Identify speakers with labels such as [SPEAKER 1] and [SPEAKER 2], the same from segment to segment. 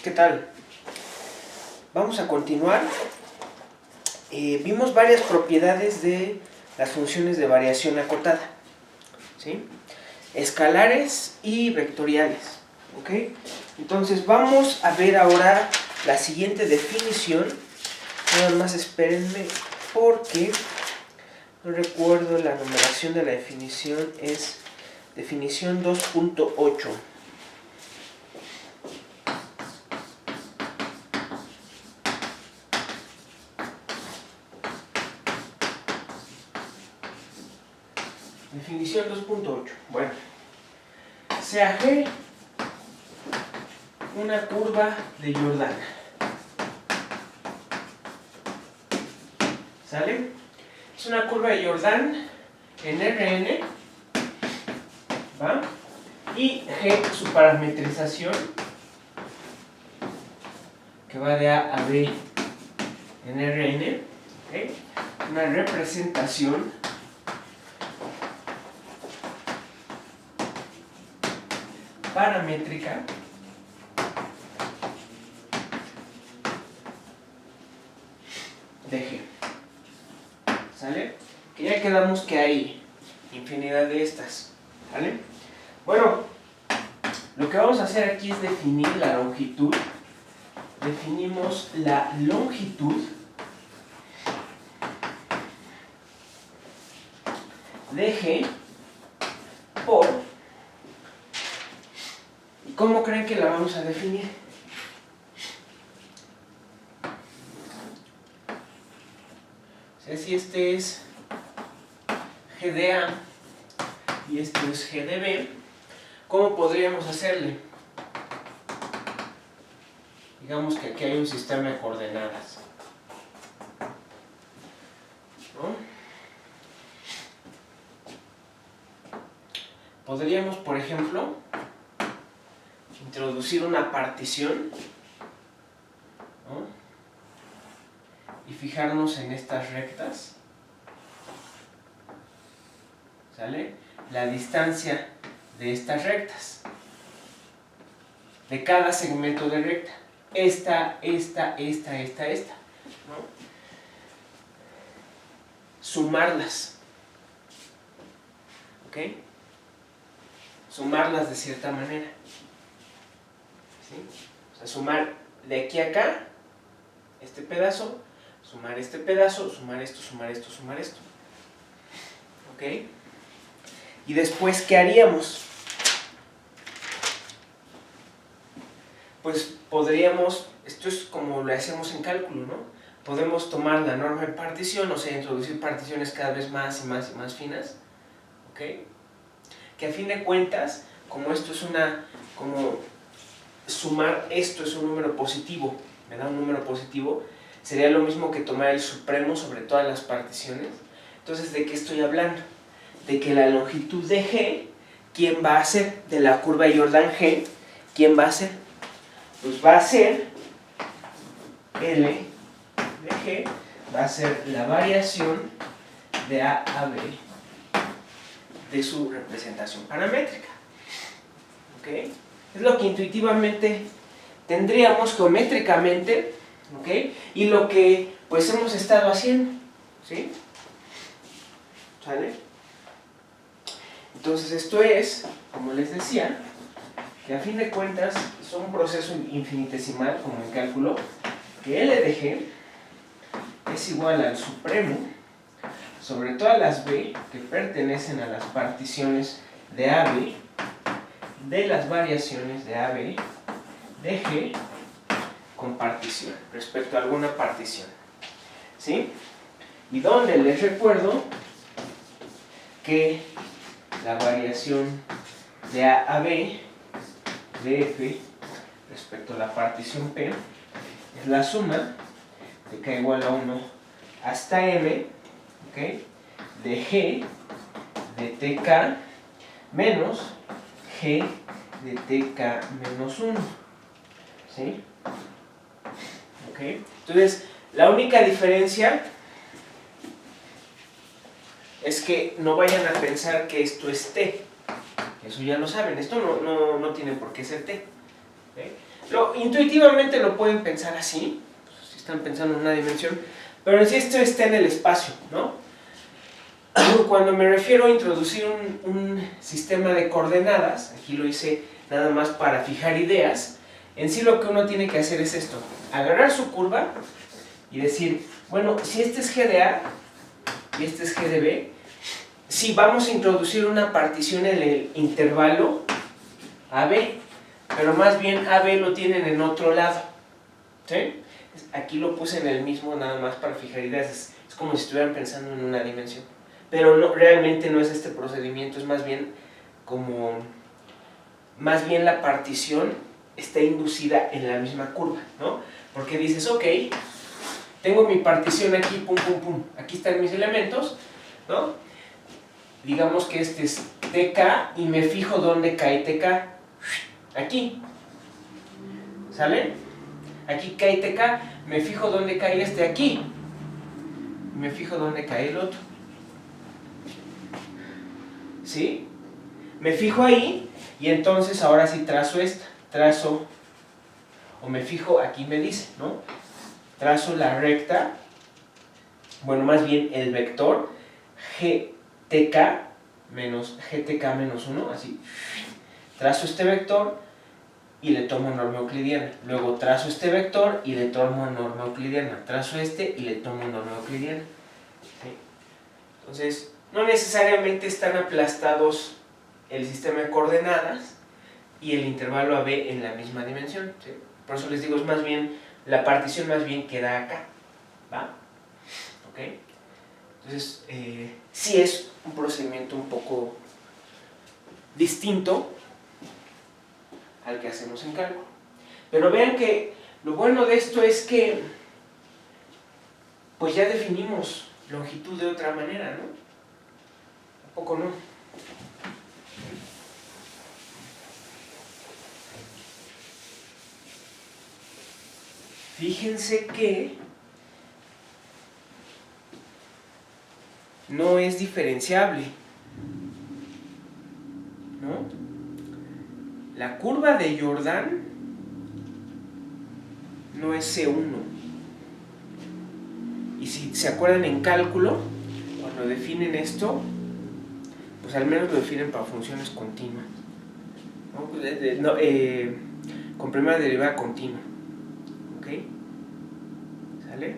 [SPEAKER 1] ¿Qué tal? Vamos a continuar. Vimos varias propiedades de las funciones de variación acotada, ¿sí? Escalares y vectoriales, ¿ok? Entonces vamos a ver ahora la siguiente definición. Nada más espérenme porque no recuerdo la numeración de la definición. Es definición 2.8. Definición 2.8. Bueno, sea G una curva de Jordan. ¿Sale? Es una curva de Jordan en Rn, ¿va? Y G su parametrización, que va de A a B en Rn, ¿ok? Una representación paramétrica de G. ¿Sale? Que ya quedamos que hay infinidad de estas. ¿Sale? Bueno, lo que vamos a hacer aquí es definir la longitud. Definimos la longitud de G por... ¿Y cómo creen que la vamos a definir? O sea, si este es G de A y esto es G de B, ¿cómo podríamos hacerle? Digamos que aquí hay un sistema de coordenadas, ¿no? Podríamos, por ejemplo, introducir una partición, ¿no? Y fijarnos en estas rectas. ¿Sale? La distancia de estas rectas, de cada segmento de recta. Esta, ¿no? Sumarlas, ¿ok? Sumarlas de cierta manera, ¿sí? O sea, sumar de aquí a acá este pedazo, sumar este pedazo, sumar esto, sumar esto, sumar esto, ¿ok? Y después, ¿qué haríamos? Pues podríamos, esto es como lo hacemos en cálculo, ¿no? Podemos tomar la norma de partición, o sea, introducir particiones cada vez más y más y más finas, ¿ok? Que a fin de cuentas, como esto es como sumar esto es un número positivo, me da un número positivo, sería lo mismo que tomar el supremo sobre todas las particiones. Entonces, ¿de qué estoy hablando? De que la longitud de G, ¿quién va a ser? De la curva de Jordan G, ¿quién va a ser? Pues va a ser L de G, va a ser la variación de A a B de su representación paramétrica, ¿ok? Es lo que intuitivamente tendríamos geométricamente, ¿ok? Y lo que pues hemos estado haciendo, ¿sí? ¿Sale? Entonces esto es, como les decía, que a fin de cuentas es un proceso infinitesimal, como en cálculo, que L de G es igual al supremo sobre todas las B que pertenecen a las particiones de AB, de las variaciones de AB, de G con partición, respecto a alguna partición, ¿sí? Y donde les recuerdo que la variación de A a B de F respecto a la partición P es la suma de K igual a 1 hasta M, ¿ok? De G de TK menos G de TK menos 1, ¿sí? ¿Ok? Entonces, la única diferencia es que no vayan a pensar que esto es T. Eso ya lo saben, esto no tiene por qué ser T. ¿Okay? Intuitivamente lo pueden pensar así, si están pensando en una dimensión, pero si esto está en el espacio, ¿no? Cuando me refiero a introducir un sistema de coordenadas, aquí lo hice nada más para fijar ideas, en sí lo que uno tiene que hacer es esto, agarrar su curva y decir, bueno, si este es G de A y este es G de B, si vamos a introducir una partición en el intervalo AB, pero más bien AB lo tienen en otro lado, ¿sí? Aquí lo puse en el mismo nada más para fijar ideas, es como si estuvieran pensando en una dimensión, pero no, realmente no es este procedimiento, es más bien la partición está inducida en la misma curva, ¿no? Porque dices, ok, tengo mi partición aquí, pum, pum, pum, aquí están mis elementos, ¿no? Digamos que este es TK y me fijo dónde cae TK, aquí, ¿sale? Aquí cae TK, me fijo dónde cae este aquí, me fijo dónde cae el otro, ¿sí? Me fijo ahí y entonces ahora sí trazo, o me fijo, aquí me dice, ¿no? Trazo la recta, bueno, más bien el vector GTK menos GTK menos 1, así. Trazo este vector y le tomo norma euclidiana. Luego trazo este vector y le tomo norma euclidiana. Trazo este y le tomo norma euclidiana. ¿Sí? Entonces, no necesariamente están aplastados el sistema de coordenadas y el intervalo AB en la misma dimensión, ¿sí? Por eso les digo, es más bien, la partición más bien queda acá, ¿va? ¿Ok? Entonces, sí es un procedimiento un poco distinto al que hacemos en cálculo. Pero vean que lo bueno de esto es que pues ya definimos longitud de otra manera, ¿no? ¿Tampoco no? Fíjense que no es diferenciable, ¿no? La curva de Jordan no es C1. Y si se acuerdan en cálculo, cuando definen esto, pues al menos lo definen para funciones continuas, ¿no? Con primera derivada continua. ¿Ok? ¿Sale?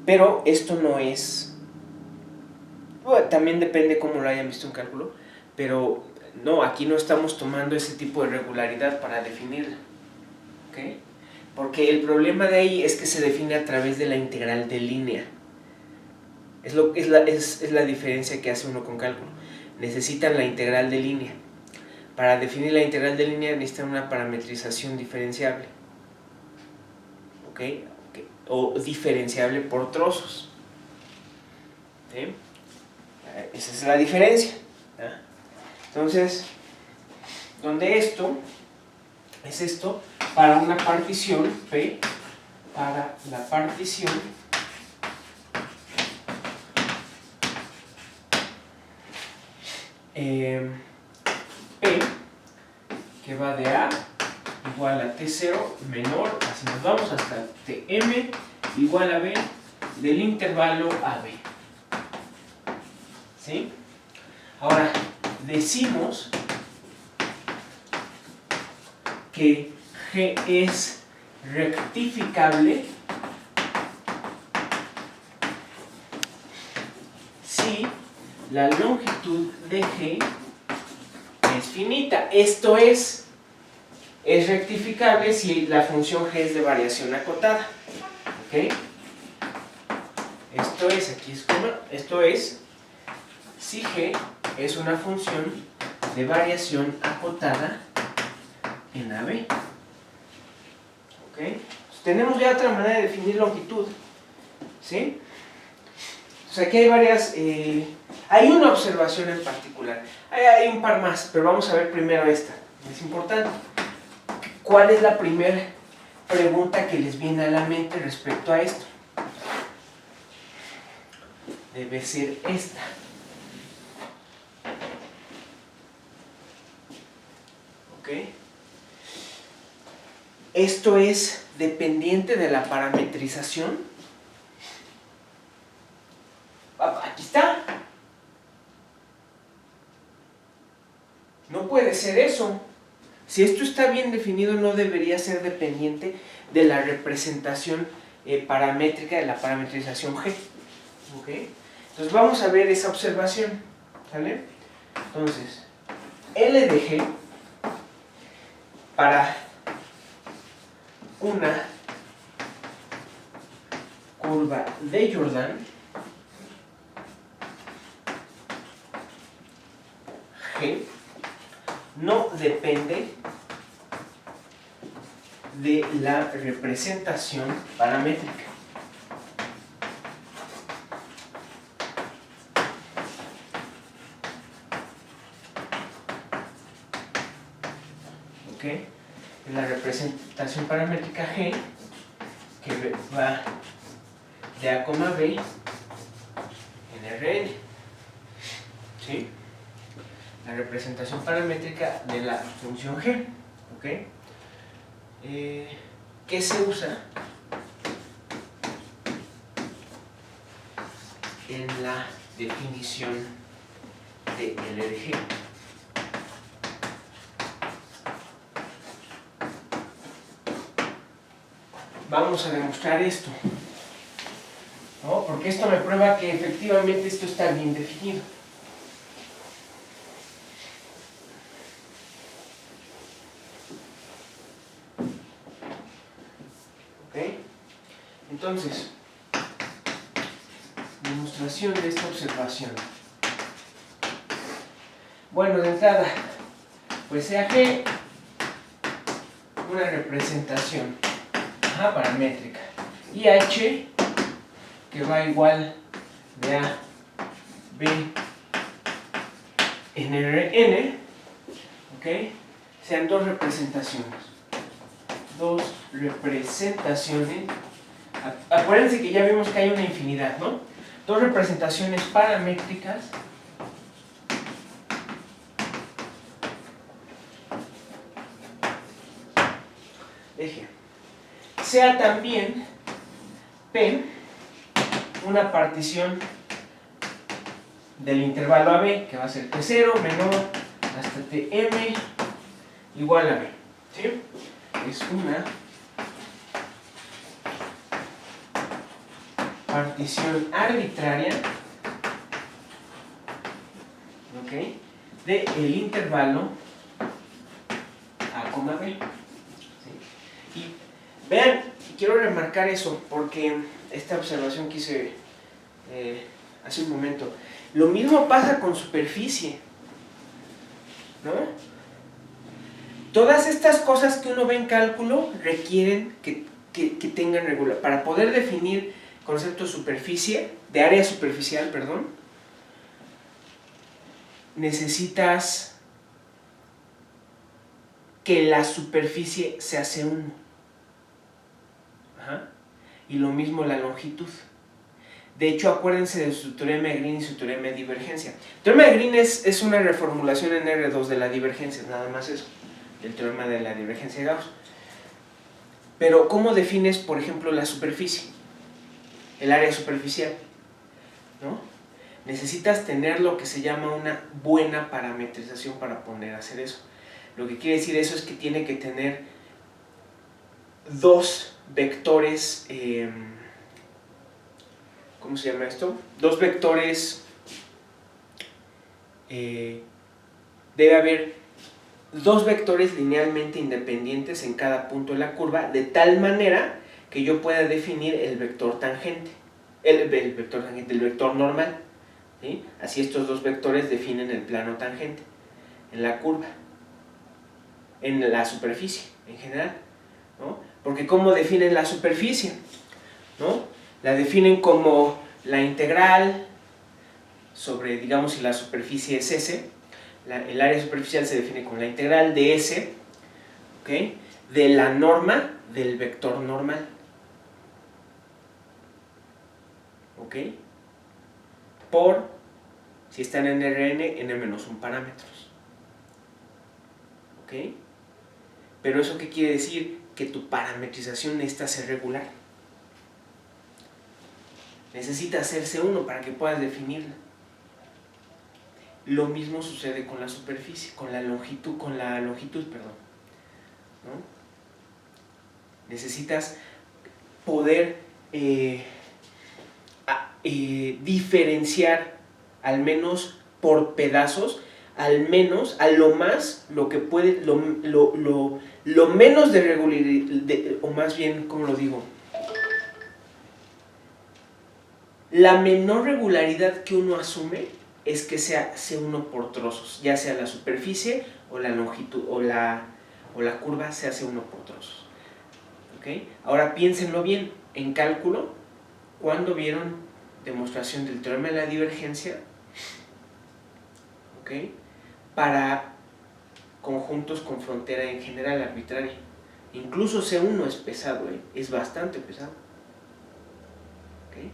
[SPEAKER 1] Pero esto no es... Bueno, también depende cómo lo hayan visto en cálculo, pero no, aquí no estamos tomando ese tipo de regularidad para definirla. ¿Ok? Porque el problema de ahí es que se define a través de la integral de línea. Es la diferencia que hace uno con cálculo. Necesitan la integral de línea. Para definir la integral de línea necesitan una parametrización diferenciable. ¿Ok? O diferenciable por trozos. ¿Sí? Esa es la diferencia. ¿Ah? Entonces, donde esto es esto para una partición P, para la partición P, que va de A igual a T0 menor, así nos vamos hasta Tm igual a B del intervalo AB. ¿Sí? Ahora, decimos que G es rectificable si la longitud de G es finita. Esto es rectificable si la función G es de variación acotada. ¿Ok? Esto es, aquí es como, esto es si G es una función de variación acotada en AB. ¿Ok? Entonces, tenemos ya otra manera de definir longitud. ¿Sí? Entonces aquí hay varias... hay una observación en particular. Hay un par más, pero vamos a ver primero esta. Es importante. ¿Cuál es la primera pregunta que les viene a la mente respecto a esto? Debe ser esta. ¿Ok? esto es dependiente de la parametrización. Aquí está. No puede ser eso. Si esto está bien definido, no debería ser dependiente de la representación paramétrica de la parametrización G. ¿Ok? Entonces vamos a ver esa observación. ¿Sale? Entonces, L de G para una curva de Jordan G no depende de la representación paramétrica. ¿Ok? En la representación paramétrica G, que va de A, B en Rn. ¿Sí? La representación paramétrica de la función G. ¿Ok? ¿Qué se usa en la definición de L de G? Vamos a demostrar esto, ¿no? Porque esto me prueba que efectivamente esto está bien definido. ¿Ok? Entonces, demostración de esta observación. Bueno, de entrada, pues sea G una representación paramétrica y H que va igual de A, B en Rn, ¿ok? Sean dos representaciones. Dos representaciones. Acuérdense que ya vimos que hay una infinidad, ¿no? Dos representaciones paramétricas de G. Sea también P una partición del intervalo AB, que va a ser T0 menor hasta Tm igual a B. ¿Sí? Es una partición arbitraria, ¿ok?, del intervalo A, B. ¿Sí? Y vean, quiero remarcar eso porque esta observación que hice hace un momento. Lo mismo pasa con superficie, ¿no? Todas estas cosas que uno ve en cálculo requieren que tengan regular. Para poder definir concepto de superficie, de área superficial, perdón, necesitas que la superficie se hace uno. Y lo mismo la longitud. De hecho, acuérdense de su teorema de Green y su teorema de divergencia. El teorema de Green es una reformulación en R2 de la divergencia, nada más eso, el teorema de la divergencia de Gauss. Pero, ¿cómo defines, por ejemplo, la superficie? El área superficial, ¿no? Necesitas tener lo que se llama una buena parametrización para poder hacer eso. Lo que quiere decir eso es que tiene que tener dos vectores, ¿cómo se llama esto? Dos vectores, debe haber dos vectores linealmente independientes en cada punto de la curva, de tal manera que yo pueda definir el vector tangente, el vector normal, ¿sí? Así estos dos vectores definen el plano tangente en la curva, en la superficie en general, ¿no? Porque ¿cómo definen la superficie? ¿No? La definen como la integral sobre, digamos, si la superficie es S, el área superficial se define como la integral de S, ¿okay?, de la norma del vector normal. ¿Ok? Por, si están en Rn, n-1 parámetros. ¿Ok? Pero ¿eso qué quiere decir? que tu parametrización necesita ser regular. Necesita hacerse uno para que puedas definirla. Lo mismo sucede con la superficie, con la longitud, perdón, ¿no? Necesitas poder diferenciar, al menos por pedazos, al menos, a lo más, lo que puede, lo menos de regularidad, o más bien, ¿cómo lo digo? La menor regularidad que uno asume es que sea C1 por trozos, ya sea la superficie o la longitud o la curva se hace uno por trozos. ¿Okay? Ahora piénsenlo bien, en cálculo, ¿cuándo vieron demostración del teorema de la divergencia? ¿Okay? Para conjuntos con frontera en general arbitraria. Incluso C1 es pesado, es bastante pesado. ¿Okay?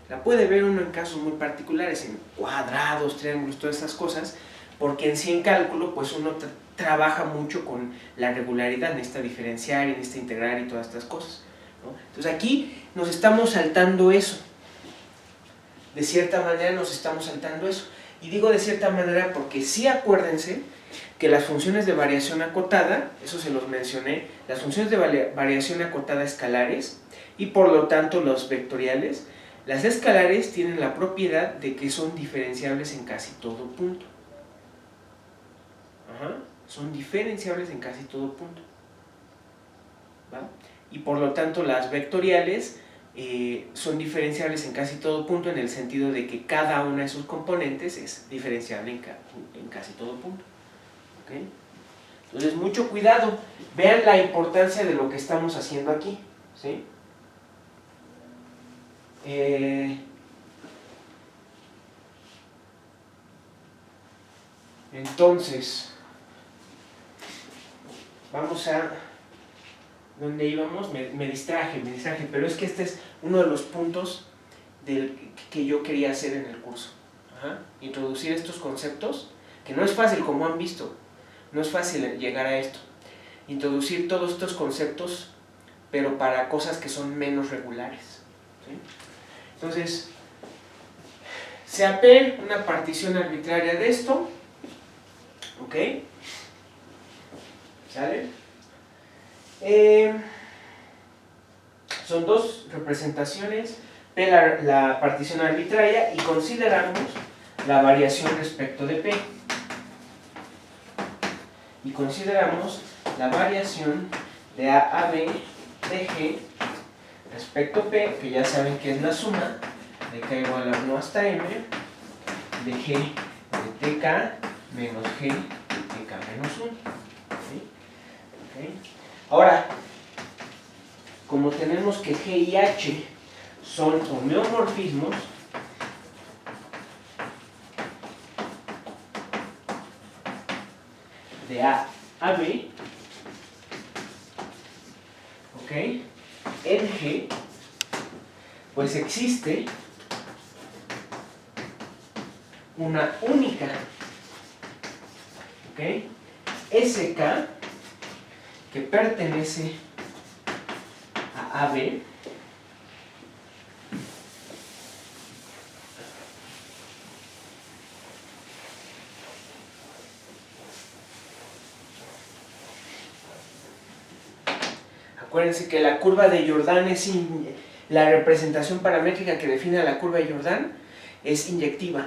[SPEAKER 1] La puede ver uno en casos muy particulares, en cuadrados, triángulos, todas esas cosas, porque en sí en cálculo pues uno trabaja mucho con la regularidad, necesita diferenciar y necesita integrar y todas estas cosas, ¿no? Entonces aquí nos estamos saltando eso. De cierta manera nos estamos saltando eso. Y digo de cierta manera porque sí, acuérdense que las funciones de variación acotada, eso se los mencioné, las funciones de variación acotada escalares y por lo tanto los vectoriales, las escalares tienen la propiedad de que son diferenciables en casi todo punto. Son diferenciables en casi todo punto. ¿Va? Y por lo tanto las vectoriales son diferenciables en casi todo punto en el sentido de que cada una de sus componentes es diferenciable en casi todo punto. ¿Okay? Entonces mucho cuidado, vean la importancia de lo que estamos haciendo aquí, ¿sí? Entonces vamos a... ¿Dónde íbamos? Me distraje, pero es que este es uno de los puntos que yo quería hacer en el curso. Introducir estos conceptos, que no es fácil, como han visto, no es fácil llegar a esto. Introducir todos estos conceptos, pero para cosas que son menos regulares, ¿sí? Entonces, CAP, una partición arbitraria de esto, ¿ok? ¿Sale? Son dos representaciones, P la partición arbitraria y consideramos la variación respecto de P. Y consideramos la variación de A a B de G respecto a P, que ya saben que es la suma de K igual a 1 hasta M de G de TK menos G de TK menos 1. ¿Sí? ¿Okay? Ahora, como tenemos que G y H son homeomorfismos, de A a B, ¿ok? En G, pues existe una única, ¿ok? SK que pertenece a AB Acuérdense que la curva de Jordan es la representación paramétrica que define la curva de Jordan es inyectiva.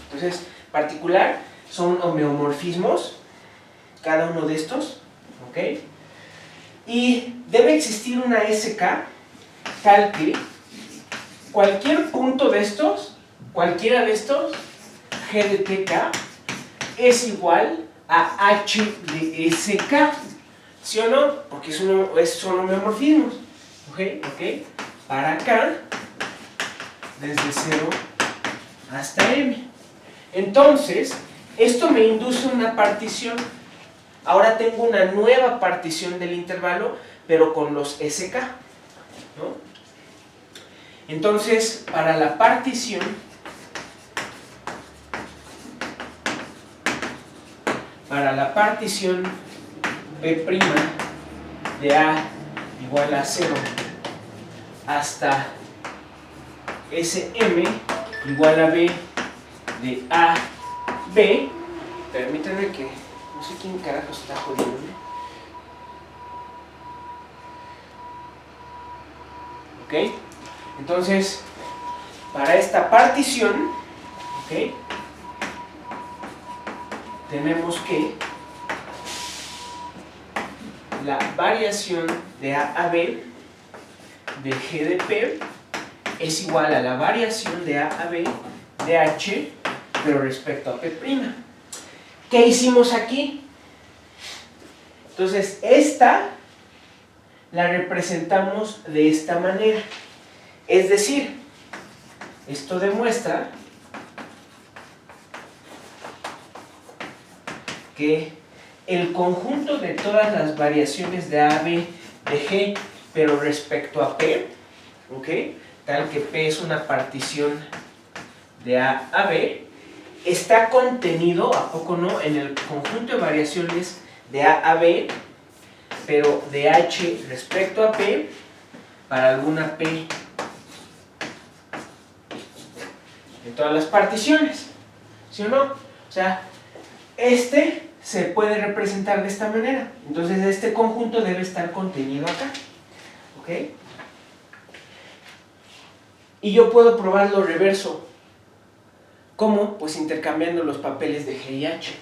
[SPEAKER 1] Entonces, particular, son homeomorfismos, cada uno de estos, ¿ok? Y debe existir una SK tal que cualquier punto de estos, cualquiera de estos, G de TK, es igual a H de SK. ¿Sí o no? Porque son homeomorfismos. ¿Ok? Para acá, desde 0 hasta M. Entonces, esto me induce una partición. Ahora tengo una nueva partición del intervalo, pero con los SK, ¿no? Entonces, para la partición, B', de A igual a 0 hasta SM igual a B de A, B, permítanme que no sé quién carajo está jodiendo. ¿Ok? Entonces, para esta partición, ¿ok? Tenemos que la variación de A a B de G de P es igual a la variación de A a B de H, pero respecto a P'. ¿Qué hicimos aquí? Entonces, esta la representamos de esta manera. Es decir, esto demuestra que el conjunto de todas las variaciones de A a B de G, pero respecto a P, ¿ok? Tal que P es una partición de A a B, está contenido, ¿a poco no?, en el conjunto de variaciones de A a B, pero de H respecto a P, para alguna P en todas las particiones, ¿sí o no? O sea, este se puede representar de esta manera. Entonces este conjunto debe estar contenido acá, ¿ok? Y yo puedo probar lo reverso. ¿Cómo? Pues intercambiando los papeles de G y H.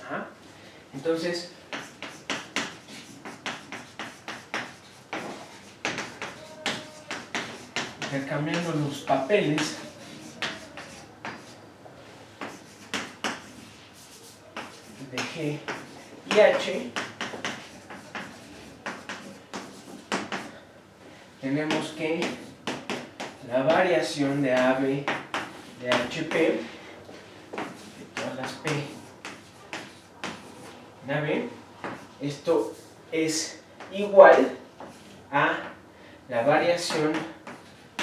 [SPEAKER 1] Ajá. Entonces, intercambiando los papeles de G y H, tenemos que la variación de AB de HP, de todas las P en AB, esto es igual a la variación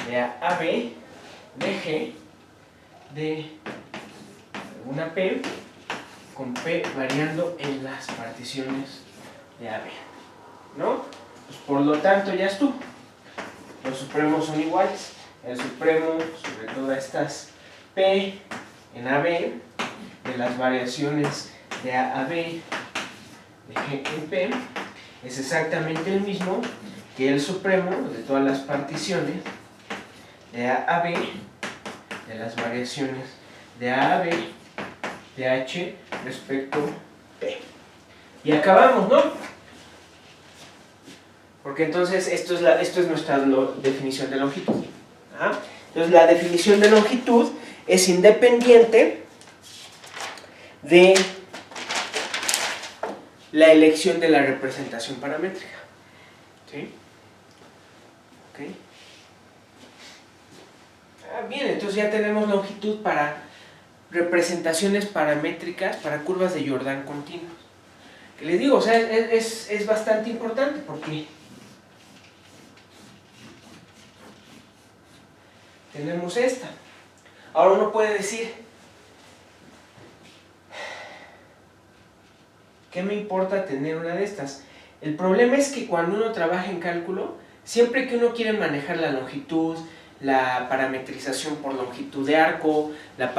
[SPEAKER 1] de AB de G de una P con P variando en las particiones de AB, ¿no? Pues por lo tanto ya estuvo. Los supremos son iguales. El supremo sobre todas estas P en AB de las variaciones de A a B de G en P es exactamente el mismo que el supremo de todas las particiones de A a B de las variaciones de A a B de H respecto P. Y acabamos, ¿no? Porque entonces esto es nuestra definición de longitud. ¿Ah? Entonces la definición de longitud es independiente de la elección de la representación paramétrica. ¿Sí? ¿Ok? Bien, entonces ya tenemos longitud para representaciones paramétricas para curvas de Jordan continuas. Que les digo, o sea, es bastante importante porque tenemos esta. Ahora uno puede decir, ¿qué me importa tener una de estas? El problema es que cuando uno trabaja en cálculo, siempre que uno quiere manejar la longitud, la parametrización por longitud de arco, la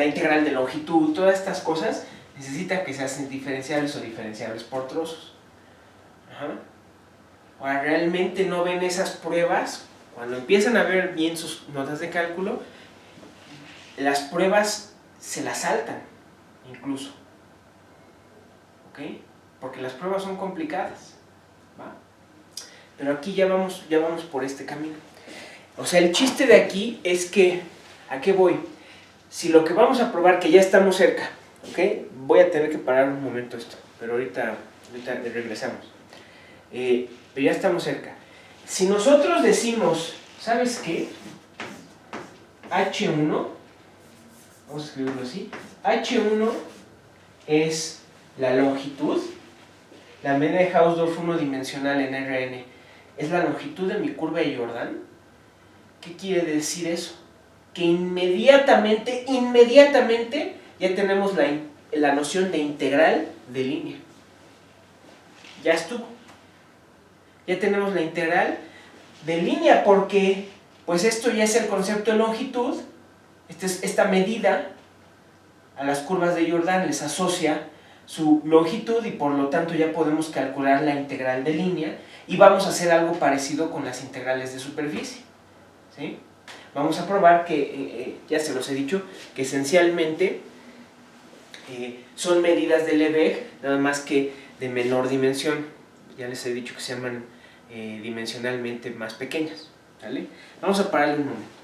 [SPEAKER 1] integral de longitud, todas estas cosas, necesita que se hacen diferenciables o diferenciables por trozos. Ajá. Ahora, realmente no ven esas pruebas. Cuando empiezan a ver bien sus notas de cálculo, las pruebas se las saltan, incluso. ¿Ok? Porque las pruebas son complicadas. ¿Va? Pero aquí ya vamos por este camino. O sea, el chiste de aquí es que, ¿a qué voy? Si lo que vamos a probar, que ya estamos cerca, ¿ok? Voy a tener que parar un momento esto, pero ahorita regresamos. Pero ya estamos cerca. Si nosotros decimos, ¿sabes qué? H1, vamos a escribirlo así, H1 es la longitud la medida de Hausdorff unidimensional en Rn es la longitud de mi curva de Jordan, ¿qué quiere decir eso? Que inmediatamente ya tenemos la noción de integral de línea. Ya estuvo. Ya tenemos la integral de línea porque pues esto ya es el concepto de longitud. Esta medida a las curvas de Jordan les asocia su longitud y por lo tanto ya podemos calcular la integral de línea y vamos a hacer algo parecido con las integrales de superficie, ¿sí? Vamos a probar que, ya se los he dicho, que esencialmente son medidas de Lebesgue, nada más que de menor dimensión. Ya les he dicho que se llaman dimensionalmente más pequeñas, ¿vale? Vamos a pararle un momento.